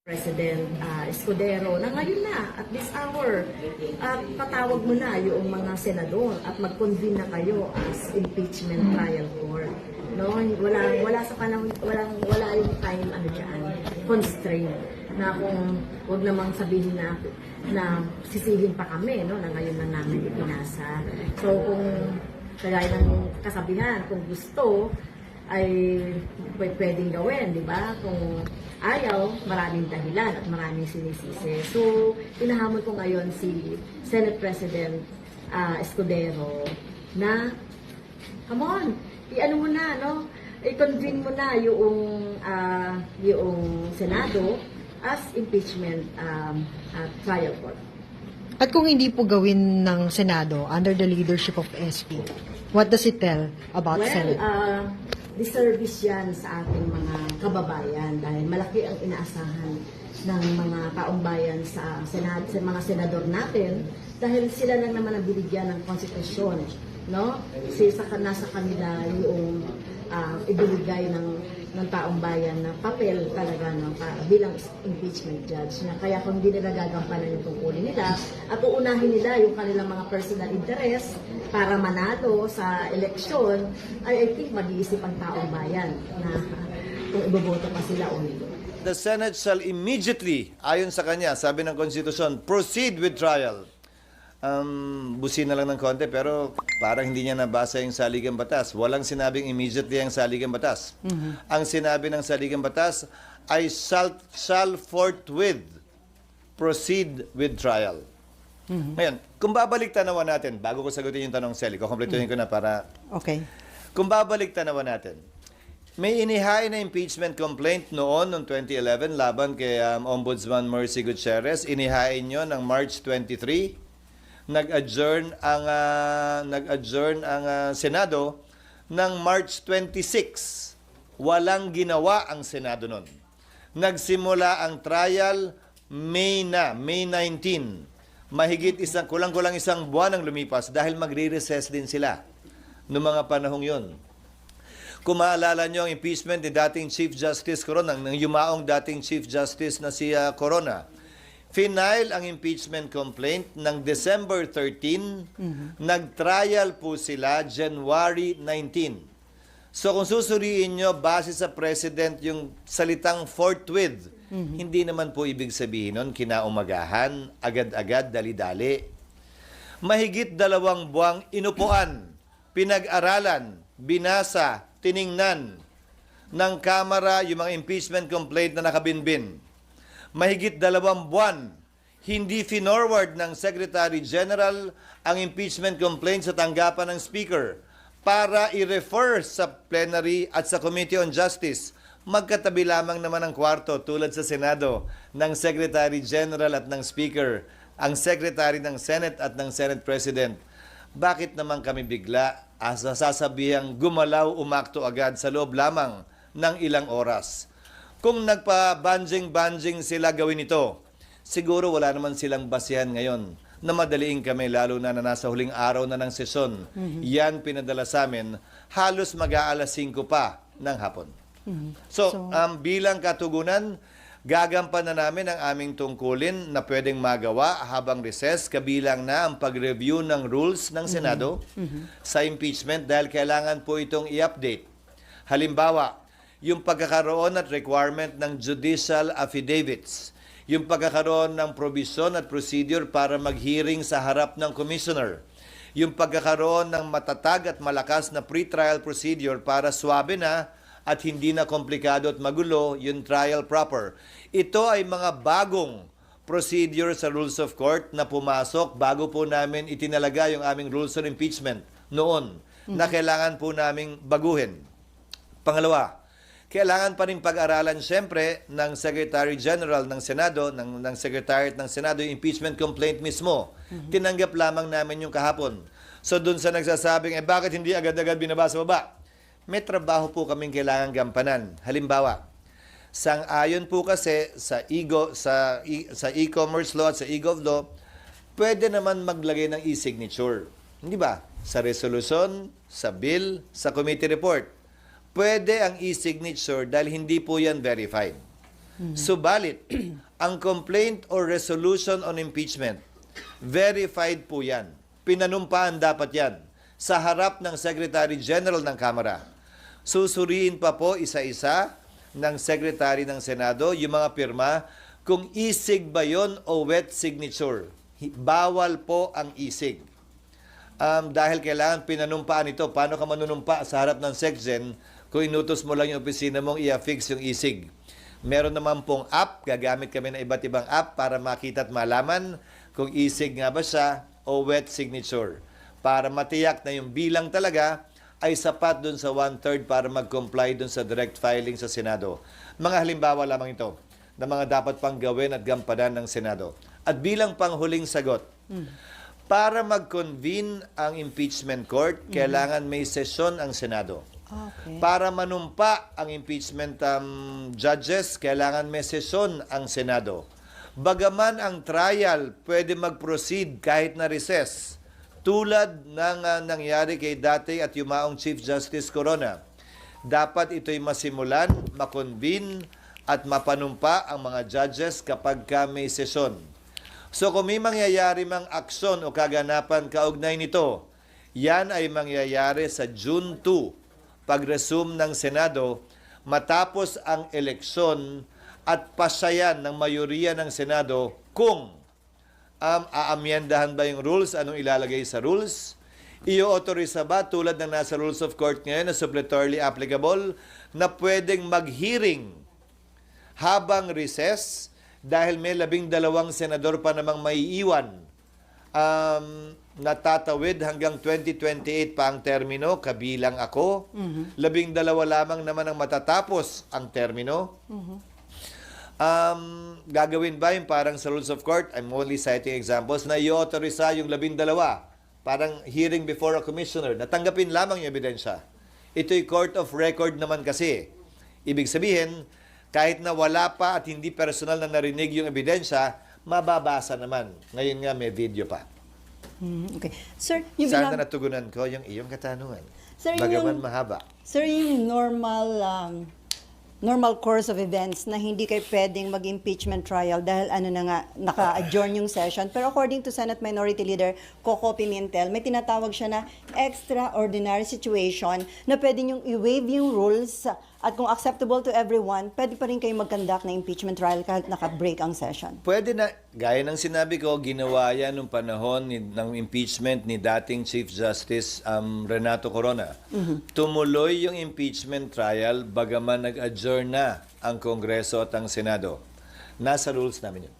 President Escudero na ngayon na at this hour patawag mo na yung mga senador at mag-convene na kayo as impeachment trial court. No, wala sa panahon, wala yung time constraint na kung wag namang sabihin na sisihin pa kami, no, na ngayon na namin ipinasa. So kung kagaya ng kasabihan, kung gusto ay pwedeng gawin, di ba? Kung ayaw, maraming dahilan at maraming sinisisi. So, hinahamon ko ngayon si Senate President Escudero na, come on, i-ano mo na, no? I-convene mo na yung Senado as impeachment trial court. At kung hindi po gawin ng Senado under the leadership of SP, what does it tell about Senate? Disservice yan sa ating mga kababayan dahil malaki ang inaasahan ng mga taong bayan sa mga senador natin dahil sila lang naman ang binigyan ng konstitusyon, no? Kasi nasa kanila yung ibibigay ng taong bayan na papel talaga, no, bilang impeachment judge na kaya kung hindi nila gagampanan yung tungkulin nila at uunahin nila yung kanilang mga personal interest para manalo sa eleksyon, I think mag-iisip ang taong bayan na kung iboboto pa sila o hindi. The Senate shall immediately, ayon sa kanya, sabi ng Konstitusyon, proceed with trial. Busin na lang ng konti pero parang hindi niya nabasa yung saligang batas. Walang sinabing immediately ang saligang batas. Ang sinabi ng saligang batas ay shall forthwith proceed with trial. Ngayon, kung babalik tanawan natin, bago ko sagutin yung tanong, Sally, kukumpletuhin ko na para... Okay. Kung babalik tanawan natin, may inihain na impeachment complaint noong 2011 laban kay Ombudsman Mercy Gutierrez. Inihain nyo ng March 23. Nag-adjourn ang Senado ng March 26. Walang ginawa ang Senado noon. Nagsimula ang trial May 19. Mahigit kulang-kulang isang buwan ang lumipas dahil magre-recess din sila noong mga panahong yon. Kung maalala nyo ang impeachment ni dating Chief Justice Corona, ng yumaong dating Chief Justice na si Corona, final ang impeachment complaint ng December 13, nag-trial po sila January 19. So kung susuriin nyo, base sa President yung salitang forthwith, hindi naman po ibig sabihin nun kinaumagahan, agad-agad, dali-dali. Mahigit 2 buwang inupuan, pinag-aralan, binasa, tiningnan ng Kamara yung mga impeachment complaint na nakabinbin. Mahigit 2 buwan, hindi finorward ng Secretary General ang impeachment complaint sa tanggapan ng Speaker para i-refer sa plenary at sa Committee on Justice. Magkatabi lamang naman ang kwarto tulad sa Senado ng Secretary General at ng Speaker, ang Secretary ng Senate at ng Senate President. Bakit naman kami bigla sasabihang gumalaw umakto agad sa loob lamang ng ilang oras? Kung nagpa-banjing-banjing sila gawin ito, siguro wala naman silang basihan ngayon na madaliin kami lalo na nasa huling araw na ng sesyon. Yan pinadala sa amin, halos mag-aalas 5 pa ng hapon. So, bilang katugunan, gagampan na namin ang aming tungkulin na pwedeng magawa habang recess, kabilang na ang pag-review ng rules ng Senado sa impeachment dahil kailangan po itong i-update. Halimbawa, yung pagkakaroon at requirement ng judicial affidavits, yung pagkakaroon ng provision at procedure para mag-hearing sa harap ng commissioner, yung pagkakaroon ng matatag at malakas na pre-trial procedure para swabe na at hindi na komplikado at magulo yung trial proper. Ito ay mga bagong procedure sa Rules of Court na pumasok bago po namin itinalaga yung aming Rules of Impeachment noon na kailangan po naming baguhin. Pangalawa, kailangan pa rin pag-aralan siyempre ng Secretary General ng Senado, ng Secretariat ng Senado, yung impeachment complaint mismo. Tinanggap lamang namin yung kahapon. So dun sa nagsasabing, bakit hindi agad-agad binabasa baba? May trabaho po kaming kailangan gampanan. Halimbawa, sang-ayon po kasi sa e-commerce law at sa e-gov law, pwede naman maglagay ng e-signature. Hindi ba? Sa resolution, sa bill, sa committee report. Pwede ang e-signature dahil hindi po yan verified. Subalit, ang complaint or resolution on impeachment, verified po yan. Pinanumpaan dapat yan sa harap ng Secretary General ng Kamara. Susuriin pa po isa-isa ng Secretary ng Senado yung mga pirma kung isig ba yon o wet signature. Bawal po ang isig. Dahil kailangan pinanumpaan ito. Paano ka manunumpa sa harap ng SecGen kung inutos mo lang yung opisina mong i-affix yung isig? Meron naman pong app, gagamit kami ng iba't ibang app para makita at malaman kung isig nga ba siya o wet signature. Para matiyak na yung bilang talaga ay sapat dun sa 1/3 para mag-comply dun sa direct filing sa Senado. Mga halimbawa lamang ito na mga dapat pang gawin at gampanan ng Senado. At bilang panghuling sagot, para mag-convene ang impeachment court, kailangan may sesyon ang Senado. Okay. Para manumpa ang impeachment judges, kailangan may sesyon ang Senado. Bagaman ang trial pwede mag-proceed kahit na recess, tulad ng nangyari kay dati at yumaong Chief Justice Corona. Dapat ito'y masimulan, makonvene at mapanumpa ang mga judges kapag may sesyon. So kung may mangyayari mang aksyon o kaganapan kaugnay nito, yan ay mangyayari sa June 2, pag-resume ng Senado, matapos ang eleksyon at pasayan ng mayoriya ng Senado kung aamyendahan ba yung rules, anong ilalagay sa rules, i-authorize ba tulad ng nasa Rules of Court ngayon na suppletorily applicable na pwedeng mag-hearing habang recess dahil may 12 senador pa namang maiiwan natatawid hanggang 2028 pa ang termino, kabilang ako. 12 lamang naman ang matatapos ang termino. Gagawin ba yung parang sa Rules of Court, I'm only citing examples, na i-authorize yung 12, parang hearing before a commissioner, natanggapin lamang yung ebidensya. Ito'y court of record naman kasi. Ibig sabihin, kahit na wala pa at hindi personal na narinig yung ebidensya, mababasa naman. Ngayon nga may video pa. Okay. Sir, yung Sana natugunan ko yung iyong katanungan. Sir, Bagaman yung- mahaba. Sir, yung normal course of events na hindi kayo pwedeng mag-impeachment trial dahil naka-adjourn yung session. Pero according to Senate Minority Leader Coco Pimentel, may tinatawag siya na extraordinary situation na pwede niyong i-waive yung rules at kung acceptable to everyone, pwede pa rin kayo mag-conduct na impeachment trial kahit naka-break ang session. Pwede na, gaya ng sinabi ko, ginawa yan nung panahon ng impeachment ni dating Chief Justice Renato Corona. Tumuloy yung impeachment trial bagaman nag-adjourn na ang Kongreso at ang Senado. Nasa rules namin yun.